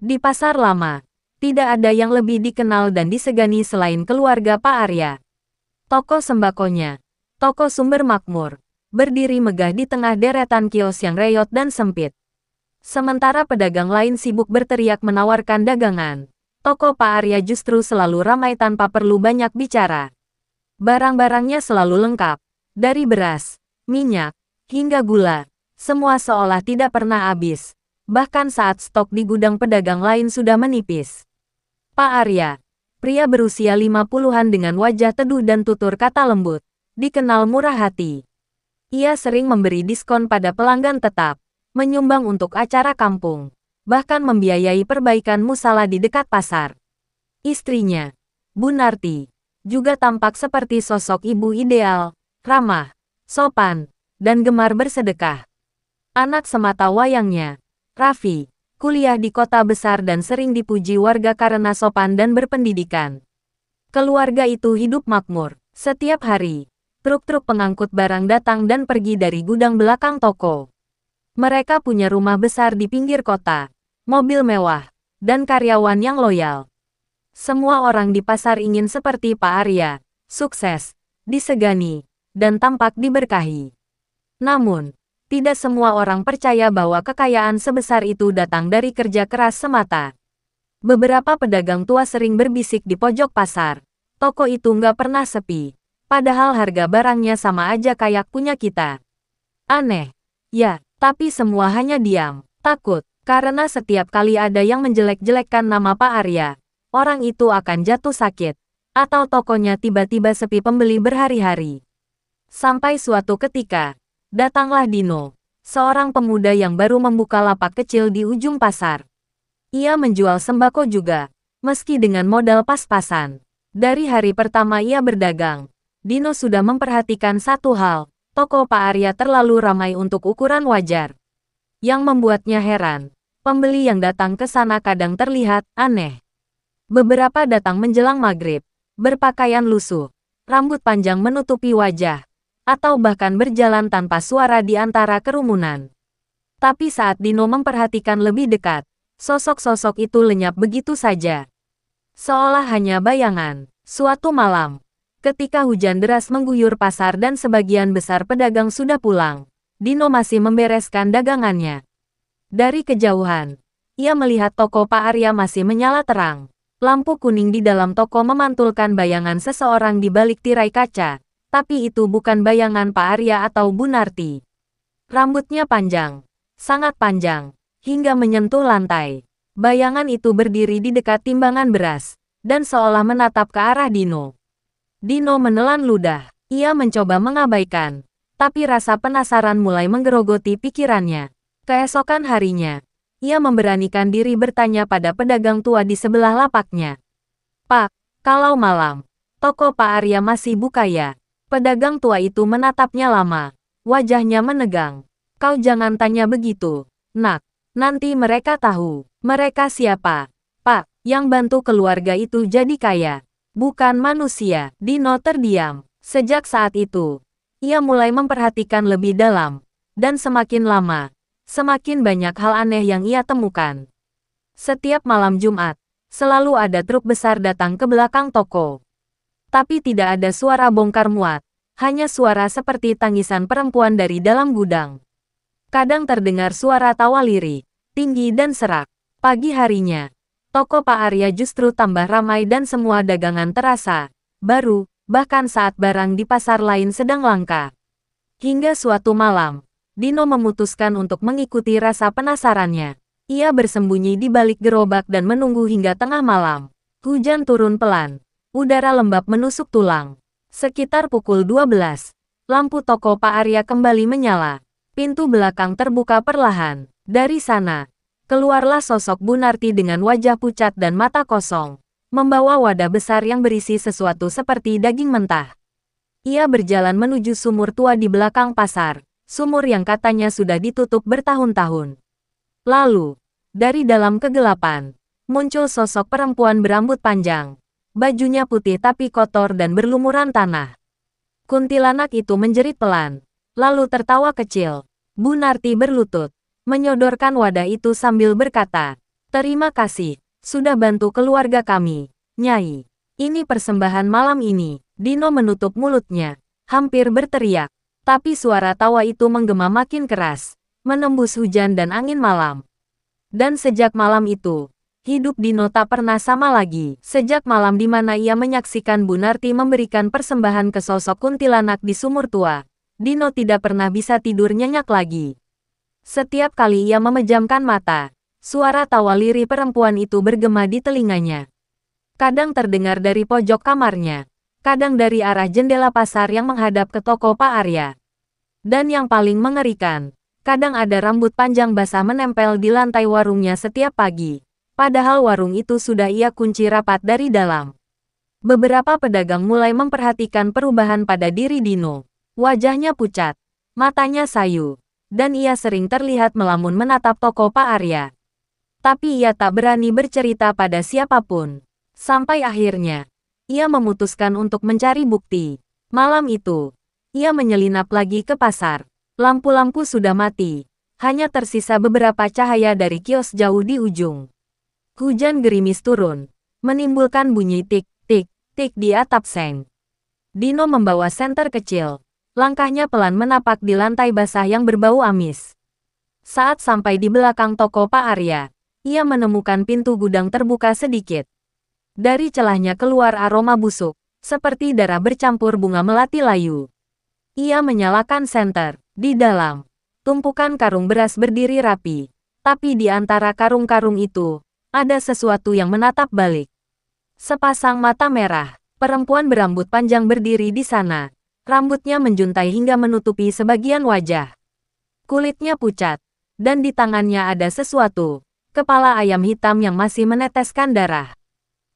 Di pasar lama, tidak ada yang lebih dikenal dan disegani selain keluarga Pak Arya. Toko sembakonya, toko sumber makmur, berdiri megah di tengah deretan kios yang reot dan sempit. Sementara pedagang lain sibuk berteriak menawarkan dagangan, toko Pak Arya justru selalu ramai tanpa perlu banyak bicara. Barang-barangnya selalu lengkap, dari beras, minyak, hingga gula, semua seolah tidak pernah habis. Bahkan saat stok di gudang pedagang lain sudah menipis. Pak Arya, pria berusia 50-an dengan wajah teduh dan tutur kata lembut, dikenal murah hati. Ia sering memberi diskon pada pelanggan tetap, menyumbang untuk acara kampung, bahkan membiayai perbaikan musala di dekat pasar. Istrinya, Bu Narti, juga tampak seperti sosok ibu ideal, ramah, sopan, dan gemar bersedekah. Anak semata wayangnya, Raffi, kuliah di kota besar dan sering dipuji warga karena sopan dan berpendidikan. Keluarga itu hidup makmur. Setiap hari, truk-truk pengangkut barang datang dan pergi dari gudang belakang toko. Mereka punya rumah besar di pinggir kota, mobil mewah, dan karyawan yang loyal. Semua orang di pasar ingin seperti Pak Arya, sukses, disegani, dan tampak diberkahi. Namun, tidak semua orang percaya bahwa kekayaan sebesar itu datang dari kerja keras semata. Beberapa pedagang tua sering berbisik di pojok pasar. Toko itu nggak pernah sepi. Padahal harga barangnya sama aja kayak punya kita. Aneh. Ya, tapi semua hanya diam. Takut. Karena setiap kali ada yang menjelek-jelekkan nama Pak Arya, orang itu akan jatuh sakit. Atau tokonya tiba-tiba sepi pembeli berhari-hari. Sampai suatu ketika, datanglah Dino, seorang pemuda yang baru membuka lapak kecil di ujung pasar. Ia menjual sembako juga, meski dengan modal pas-pasan. Dari hari pertama ia berdagang, Dino sudah memperhatikan satu hal, toko Pak Arya terlalu ramai untuk ukuran wajar. Yang membuatnya heran, pembeli yang datang ke sana kadang terlihat aneh. Beberapa datang menjelang maghrib, berpakaian lusuh, rambut panjang menutupi wajah, atau bahkan berjalan tanpa suara di antara kerumunan. Tapi saat Dino memperhatikan lebih dekat, sosok-sosok itu lenyap begitu saja. Seolah hanya bayangan. Suatu malam, ketika hujan deras mengguyur pasar dan sebagian besar pedagang sudah pulang, Dino masih membereskan dagangannya. Dari kejauhan, ia melihat toko Pak Arya masih menyala terang. Lampu kuning di dalam toko memantulkan bayangan seseorang di balik tirai kaca. Tapi itu bukan bayangan Pak Arya atau Bu Narti. Rambutnya panjang, sangat panjang, hingga menyentuh lantai. Bayangan itu berdiri di dekat timbangan beras, dan seolah menatap ke arah Dino. Dino menelan ludah. Ia mencoba mengabaikan, tapi rasa penasaran mulai menggerogoti pikirannya. Keesokan harinya, ia memberanikan diri bertanya pada pedagang tua di sebelah lapaknya. "Pak, kalau malam, toko Pak Arya masih buka ya?" Pedagang tua itu menatapnya lama. Wajahnya menegang. "Kau jangan tanya begitu, nak. Nanti mereka tahu. Mereka siapa?" "Pak, yang bantu keluarga itu jadi kaya. Bukan manusia." Dino terdiam. Sejak saat itu, ia mulai memperhatikan lebih dalam. Dan semakin lama, semakin banyak hal aneh yang ia temukan. Setiap malam Jumat, selalu ada truk besar datang ke belakang toko. Tapi tidak ada suara bongkar muat, hanya suara seperti tangisan perempuan dari dalam gudang. Kadang terdengar suara tawa lirik, tinggi dan serak. Pagi harinya, toko Pak Arya justru tambah ramai dan semua dagangan terasa baru, bahkan saat barang di pasar lain sedang langka. Hingga suatu malam, Dino memutuskan untuk mengikuti rasa penasarannya. Ia bersembunyi di balik gerobak dan menunggu hingga tengah malam. Hujan turun pelan. Udara lembab menusuk tulang. Sekitar pukul 12, lampu toko Pak Arya kembali menyala. Pintu belakang terbuka perlahan. Dari sana, keluarlah sosok Bu Narti dengan wajah pucat dan mata kosong, membawa wadah besar yang berisi sesuatu seperti daging mentah. Ia berjalan menuju sumur tua di belakang pasar, sumur yang katanya sudah ditutup bertahun-tahun. Lalu, dari dalam kegelapan, muncul sosok perempuan berambut panjang. Bajunya putih tapi kotor dan berlumuran tanah. Kuntilanak itu menjerit pelan, lalu tertawa kecil. Bu Narti berlutut, menyodorkan wadah itu sambil berkata, Terima kasih, sudah bantu keluarga kami, Nyai. Ini persembahan malam ini. Dino menutup mulutnya, hampir berteriak. Tapi suara tawa itu menggema makin keras, menembus hujan dan angin malam. Dan sejak malam itu, hidup Dino tak pernah sama lagi. Sejak malam di mana ia menyaksikan Bu Narti memberikan persembahan ke sosok kuntilanak di sumur tua, Dino tidak pernah bisa tidur nyenyak lagi. Setiap kali ia memejamkan mata, suara tawa lirih perempuan itu bergema di telinganya. Kadang terdengar dari pojok kamarnya, kadang dari arah jendela pasar yang menghadap ke toko Pak Arya. Dan yang paling mengerikan, kadang ada rambut panjang basah menempel di lantai warungnya setiap pagi. Padahal warung itu sudah ia kunci rapat dari dalam. Beberapa pedagang mulai memperhatikan perubahan pada diri Dino. Wajahnya pucat, matanya sayu, dan ia sering terlihat melamun menatap toko Pak Arya. Tapi ia tak berani bercerita pada siapapun. Sampai akhirnya, ia memutuskan untuk mencari bukti. Malam itu, ia menyelinap lagi ke pasar. Lampu-lampu sudah mati, hanya tersisa beberapa cahaya dari kios jauh di ujung. Hujan gerimis turun, menimbulkan bunyi tik-tik-tik di atap seng. Dino membawa senter kecil. Langkahnya pelan menapak di lantai basah yang berbau amis. Saat sampai di belakang toko Pak Arya, ia menemukan pintu gudang terbuka sedikit. Dari celahnya keluar aroma busuk, seperti darah bercampur bunga melati layu. Ia menyalakan senter. Di dalam, tumpukan karung beras berdiri rapi. Tapi di antara karung-karung itu, ada sesuatu yang menatap balik. Sepasang mata merah, perempuan berambut panjang berdiri di sana. Rambutnya menjuntai hingga menutupi sebagian wajah. Kulitnya pucat, dan di tangannya ada sesuatu, kepala ayam hitam yang masih meneteskan darah.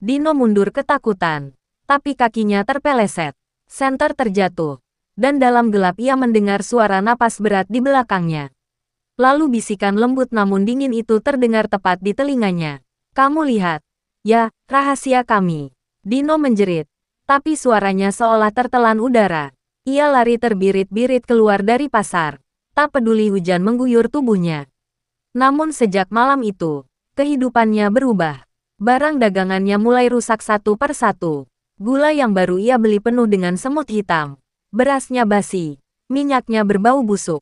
Dino mundur ketakutan, tapi kakinya terpeleset. Senter terjatuh, dan dalam gelap ia mendengar suara napas berat di belakangnya. Lalu bisikan lembut namun dingin itu terdengar tepat di telinganya. Kamu lihat, ya, rahasia kami. Dino menjerit, tapi suaranya seolah tertelan udara. Ia lari terbirit-birit keluar dari pasar, tak peduli hujan mengguyur tubuhnya. Namun sejak malam itu, kehidupannya berubah. Barang dagangannya mulai rusak satu per satu. Gula yang baru ia beli penuh dengan semut hitam. Berasnya basi, minyaknya berbau busuk.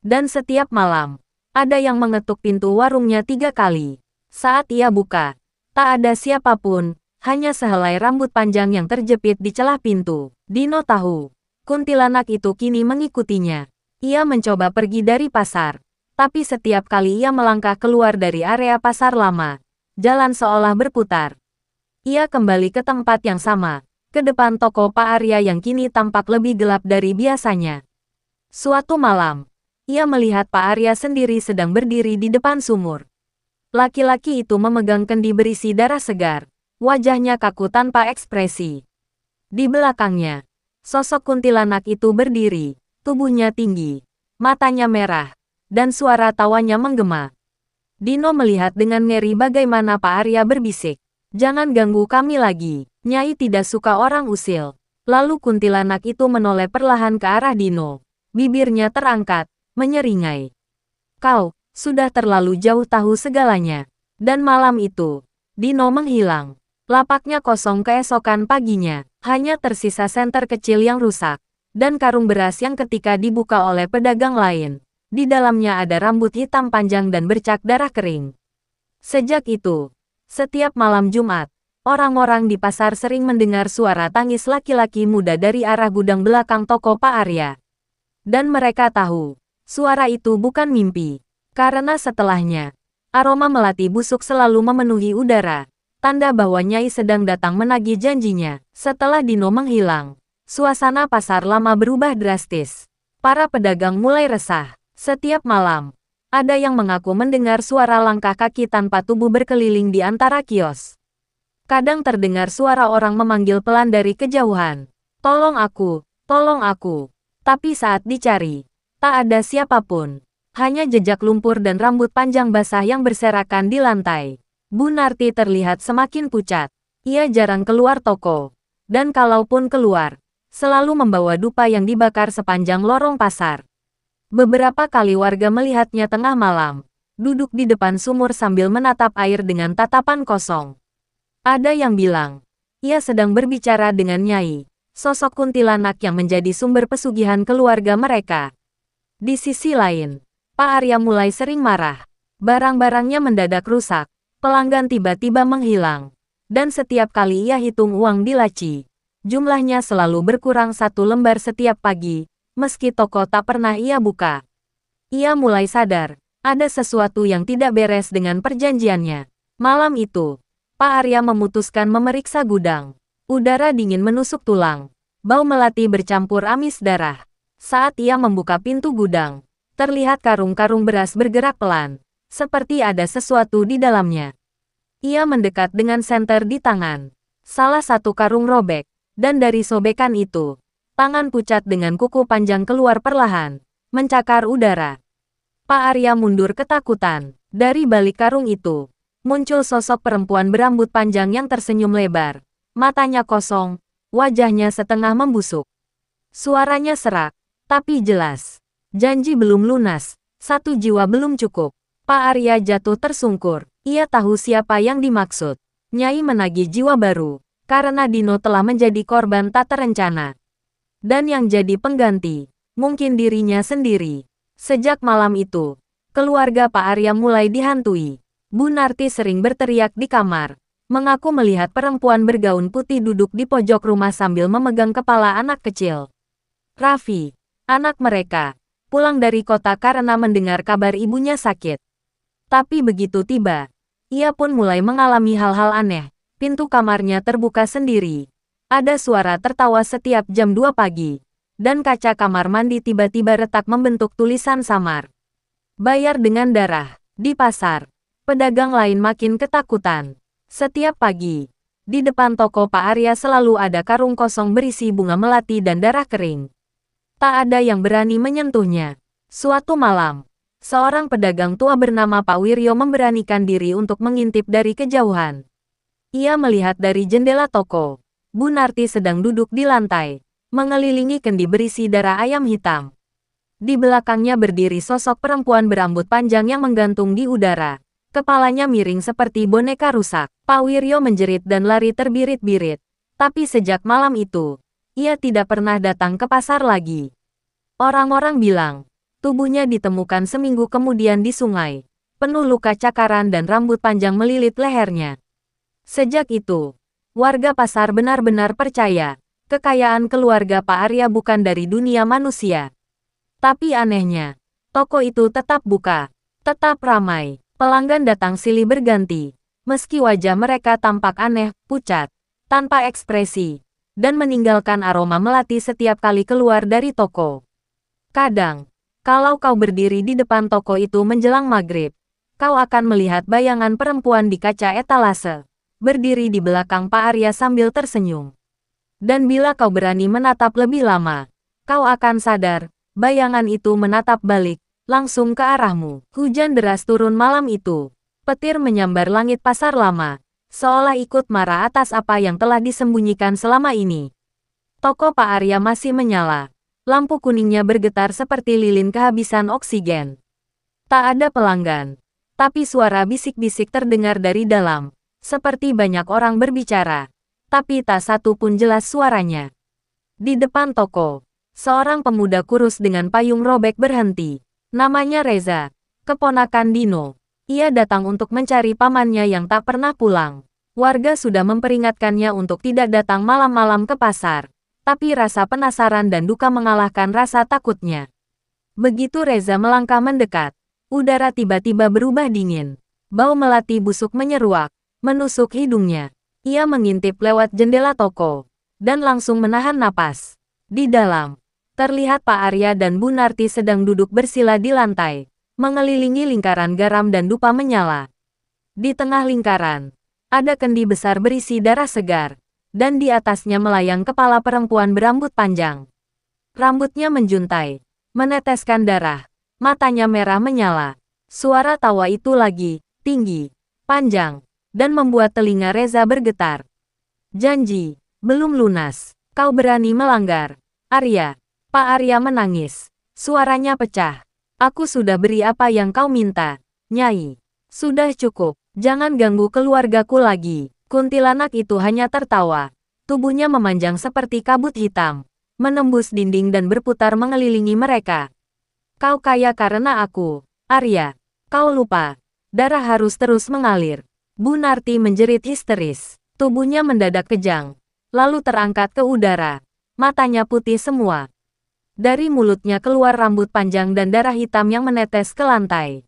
Dan setiap malam, ada yang mengetuk pintu warungnya 3 kali. Saat ia buka, tak ada siapapun, hanya sehelai rambut panjang yang terjepit di celah pintu. Dino tahu, kuntilanak itu kini mengikutinya. Ia mencoba pergi dari pasar, tapi setiap kali ia melangkah keluar dari area pasar lama, jalan seolah berputar. Ia kembali ke tempat yang sama, ke depan toko Pak Arya yang kini tampak lebih gelap dari biasanya. Suatu malam, ia melihat Pak Arya sendiri sedang berdiri di depan sumur. Laki-laki itu memegang kendi berisi darah segar. Wajahnya kaku tanpa ekspresi. Di belakangnya, sosok kuntilanak itu berdiri. Tubuhnya tinggi, matanya merah, dan suara tawanya menggema. Dino melihat dengan ngeri bagaimana Pak Arya berbisik. Jangan ganggu kami lagi. Nyai tidak suka orang usil. Lalu kuntilanak itu menoleh perlahan ke arah Dino. Bibirnya terangkat, menyeringai. Kau, sudah terlalu jauh tahu segalanya. Dan malam itu, Dino menghilang. Lapaknya kosong keesokan paginya. Hanya tersisa senter kecil yang rusak. Dan karung beras yang ketika dibuka oleh pedagang lain. Di dalamnya ada rambut hitam panjang dan bercak darah kering. Sejak itu, setiap malam Jumat, orang-orang di pasar sering mendengar suara tangis laki-laki muda dari arah gudang belakang toko Pak Arya. Dan mereka tahu, suara itu bukan mimpi. Karena setelahnya, aroma melati busuk selalu memenuhi udara. Tanda bahwa Nyai sedang datang menagih janjinya. Setelah Dino menghilang, suasana pasar lama berubah drastis. Para pedagang mulai resah. Setiap malam, ada yang mengaku mendengar suara langkah kaki tanpa tubuh berkeliling di antara kios. Kadang terdengar suara orang memanggil pelan dari kejauhan. Tolong aku, tolong aku. Tapi saat dicari, tak ada siapapun. Hanya jejak lumpur dan rambut panjang basah yang berserakan di lantai. Bu Narti terlihat semakin pucat. Ia jarang keluar toko. Dan kalaupun keluar, selalu membawa dupa yang dibakar sepanjang lorong pasar. Beberapa kali warga melihatnya tengah malam, duduk di depan sumur sambil menatap air dengan tatapan kosong. Ada yang bilang, ia sedang berbicara dengan Nyai, sosok kuntilanak yang menjadi sumber pesugihan keluarga mereka. Di sisi lain, Pak Arya mulai sering marah. Barang-barangnya mendadak rusak, pelanggan tiba-tiba menghilang. Dan setiap kali ia hitung uang di laci, jumlahnya selalu berkurang 1 lembar setiap pagi, meski toko tak pernah ia buka. Ia mulai sadar, ada sesuatu yang tidak beres dengan perjanjiannya. Malam itu, Pak Arya memutuskan memeriksa gudang. Udara dingin menusuk tulang. Bau melati bercampur amis darah. Saat ia membuka pintu gudang, terlihat karung-karung beras bergerak pelan, seperti ada sesuatu di dalamnya. Ia mendekat dengan senter di tangan. Salah satu karung robek, dan dari sobekan itu, tangan pucat dengan kuku panjang keluar perlahan, mencakar udara. Pak Arya mundur ketakutan. Dari balik karung itu, muncul sosok perempuan berambut panjang yang tersenyum lebar. Matanya kosong, wajahnya setengah membusuk. Suaranya serak, tapi jelas. Janji belum lunas, 1 jiwa belum cukup. Pak Arya jatuh tersungkur. Ia tahu siapa yang dimaksud. Nyai menagih jiwa baru, karena Dino telah menjadi korban tak terencana. Dan yang jadi pengganti, mungkin dirinya sendiri. Sejak malam itu, keluarga Pak Arya mulai dihantui. Bu Narti sering berteriak di kamar, mengaku melihat perempuan bergaun putih duduk di pojok rumah sambil memegang kepala anak kecil. Raffi, anak mereka, pulang dari kota karena mendengar kabar ibunya sakit. Tapi begitu tiba, ia pun mulai mengalami hal-hal aneh. Pintu kamarnya terbuka sendiri. Ada suara tertawa setiap jam 2 pagi. Dan kaca kamar mandi tiba-tiba retak membentuk tulisan samar. Bayar dengan darah. Di pasar, pedagang lain makin ketakutan. Setiap pagi, di depan toko Pak Arya selalu ada karung kosong berisi bunga melati dan darah kering. Tak ada yang berani menyentuhnya. Suatu malam, seorang pedagang tua bernama Pak Wiryo memberanikan diri untuk mengintip dari kejauhan. Ia melihat dari jendela toko, Bu Narti sedang duduk di lantai, mengelilingi kendi berisi darah ayam hitam. Di belakangnya berdiri sosok perempuan berambut panjang yang menggantung di udara. Kepalanya miring seperti boneka rusak. Pak Wiryo menjerit dan lari terbirit-birit. Tapi sejak malam itu, ia tidak pernah datang ke pasar lagi. Orang-orang bilang, tubuhnya ditemukan seminggu kemudian di sungai, penuh luka cakaran dan rambut panjang melilit lehernya. Sejak itu, warga pasar benar-benar percaya, kekayaan keluarga Pak Arya bukan dari dunia manusia. Tapi anehnya, toko itu tetap buka, tetap ramai, pelanggan datang silih berganti, meski wajah mereka tampak aneh, pucat, tanpa ekspresi, dan meninggalkan aroma melati setiap kali keluar dari toko. Kadang, kalau kau berdiri di depan toko itu menjelang maghrib, kau akan melihat bayangan perempuan di kaca etalase, berdiri di belakang Pak Arya sambil tersenyum. Dan bila kau berani menatap lebih lama, kau akan sadar, bayangan itu menatap balik, langsung ke arahmu. Hujan deras turun malam itu. Petir menyambar langit pasar lama, seolah ikut marah atas apa yang telah disembunyikan selama ini. Toko Pak Arya masih menyala. Lampu kuningnya bergetar seperti lilin kehabisan oksigen. Tak ada pelanggan, tapi suara bisik-bisik terdengar dari dalam, seperti banyak orang berbicara, tapi tak satu pun jelas suaranya. Di depan toko, seorang pemuda kurus dengan payung robek berhenti. Namanya Reza, keponakan Dino. Ia datang untuk mencari pamannya yang tak pernah pulang. Warga sudah memperingatkannya untuk tidak datang malam-malam ke pasar, tapi rasa penasaran dan duka mengalahkan rasa takutnya. Begitu Reza melangkah mendekat, udara tiba-tiba berubah dingin. Bau melati busuk menyeruak, menusuk hidungnya. Ia mengintip lewat jendela toko, dan langsung menahan napas. Di dalam, terlihat Pak Arya dan Bu Narti sedang duduk bersila di lantai, mengelilingi lingkaran garam dan dupa menyala. Di tengah lingkaran, ada kendi besar berisi darah segar, dan di atasnya melayang kepala perempuan berambut panjang. Rambutnya menjuntai, meneteskan darah, matanya merah menyala. Suara tawa itu lagi, tinggi, panjang, dan membuat telinga Reza bergetar. Janji, belum lunas. Kau berani melanggar. Arya. Pak Arya menangis. Suaranya pecah. Aku sudah beri apa yang kau minta. Nyai, sudah cukup. Jangan ganggu keluargaku lagi. Kuntilanak itu hanya tertawa. Tubuhnya memanjang seperti kabut hitam, menembus dinding dan berputar mengelilingi mereka. Kau kaya karena aku, Arya. Kau lupa. Darah harus terus mengalir. Bu Narti menjerit histeris. Tubuhnya mendadak kejang, lalu terangkat ke udara. Matanya putih semua. Dari mulutnya keluar rambut panjang dan darah hitam yang menetes ke lantai.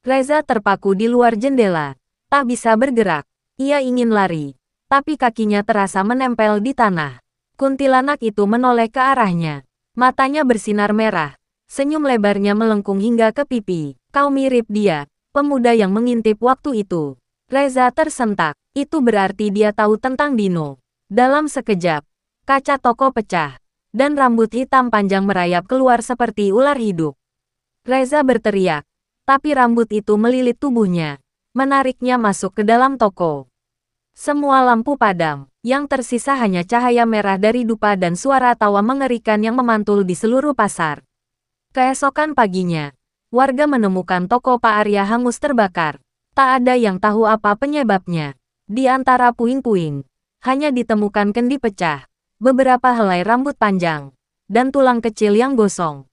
Reza terpaku di luar jendela, tak bisa bergerak. Ia ingin lari, tapi kakinya terasa menempel di tanah. Kuntilanak itu menoleh ke arahnya. Matanya bersinar merah. Senyum lebarnya melengkung hingga ke pipi. Kau mirip dia, pemuda yang mengintip waktu itu. Reza tersentak. Itu berarti dia tahu tentang Dino. Dalam sekejap, kaca toko pecah, dan rambut hitam panjang merayap keluar seperti ular hidup. Reza berteriak, tapi rambut itu melilit tubuhnya, menariknya masuk ke dalam toko. Semua lampu padam, yang tersisa hanya cahaya merah dari dupa dan suara tawa mengerikan yang memantul di seluruh pasar. Keesokan paginya, warga menemukan toko Pak Arya hangus terbakar. Tak ada yang tahu apa penyebabnya. Di antara puing-puing, hanya ditemukan kendi pecah, beberapa helai rambut panjang, dan tulang kecil yang gosong.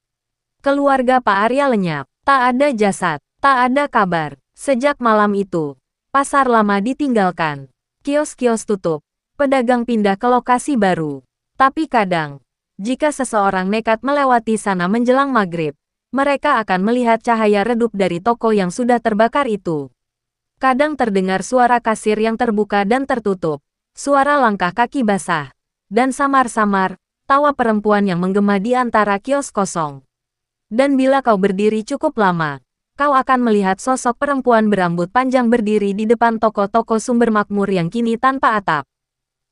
Keluarga Pak Arya lenyap, tak ada jasad, tak ada kabar. Sejak malam itu, pasar lama ditinggalkan. Kios-kios tutup, pedagang pindah ke lokasi baru. Tapi kadang, jika seseorang nekat melewati sana menjelang maghrib, mereka akan melihat cahaya redup dari toko yang sudah terbakar itu. Kadang terdengar suara kasir yang terbuka dan tertutup, suara langkah kaki basah, dan samar-samar, tawa perempuan yang menggema di antara kios kosong. Dan bila kau berdiri cukup lama, kau akan melihat sosok perempuan berambut panjang berdiri di depan toko-toko sumber makmur yang kini tanpa atap.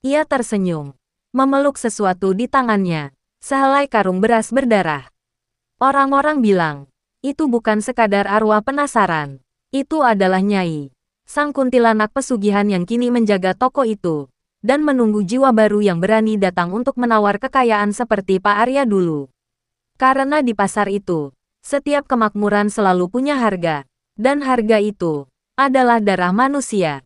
Ia tersenyum, memeluk sesuatu di tangannya, sehelai karung beras berdarah. Orang-orang bilang, itu bukan sekadar arwah penasaran. Itu adalah Nyai, sang kuntilanak pesugihan yang kini menjaga toko itu, dan menunggu jiwa baru yang berani datang untuk menawar kekayaan seperti Pak Arya dulu. Karena di pasar itu, setiap kemakmuran selalu punya harga, dan harga itu adalah darah manusia.